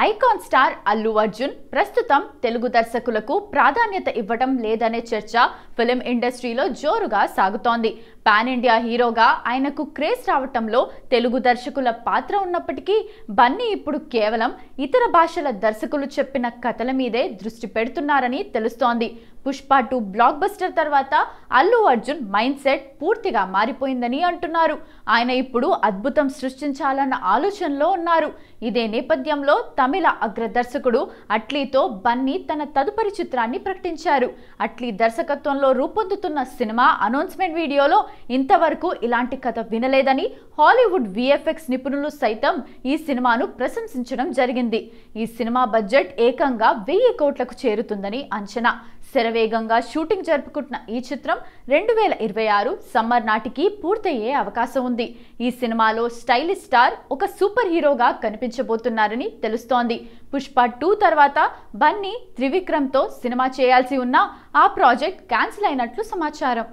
Icon star Allu Arjun ప్రస్తుతం తెలుగు దర్శకులకు ప్రాధాన్యత ఇవ్వడం లేదనే చర్చ ఫిల్మ్ ఇండస్ట్రీలో జోరుగా సాగుతోంది. పాన్ ఇండియా హీరోగా ఆయనకు క్రేజ్ రావటంలో తెలుగు దర్శకుల పాత్ర ఉన్నప్పటికీ బన్నీ ఇప్పుడు కేవలం ఇతర భాషల దర్శకులు చెప్పిన కథల మీదే దృష్టి పెడుతున్నారని తెలుస్తోంది. పుష్ప 2 బ్లాక్ బస్టర్ తర్వాత అల్లు అర్జున్ మైండ్ సెట్ పూర్తిగా మారిపోయిందని అంటున్నారు. ఆయన ఇప్పుడు అద్భుతం సృష్టించాలన్న ఆలోచనలో ఉన్నారు. ఇదే నేపథ్యంలో తమిళ అగ్ర దర్శకుడు అట్లీతో బన్నీ తన తదుపరి చిత్రాన్ని ప్రకటించారు. అట్లీ దర్శకత్వంలో రూపొందుతున్న సినిమా అనౌన్స్మెంట్ వీడియోలో ఇంతవరకు ఇలాంటి కథ వినలేదని హాలీవుడ్ విఎఫ్ఎక్స్ నిపుణులు సైతం ఈ సినిమాను ప్రశంసించడం జరిగింది. ఈ సినిమా బడ్జెట్ ఏకంగా 1000 కోట్లకు చేరుతుందని అంచనా. శరవేగంగా షూటింగ్ జరుపుకుంటున్న ఈ చిత్రం 2026 సమ్మర్ నాటికి పూర్తయ్యే అవకాశం ఉంది. ఈ సినిమాలో స్టైలిష్ స్టార్ ఒక సూపర్ హీరోగా కనిపించబోతున్నారని తెలుస్తోంది. పుష్ప 2 తర్వాత బన్నీ త్రివిక్రమ్తో సినిమా చేయాల్సి ఉన్నా ఆ ప్రాజెక్ట్ క్యాన్సిల్ అయినట్లు సమాచారం.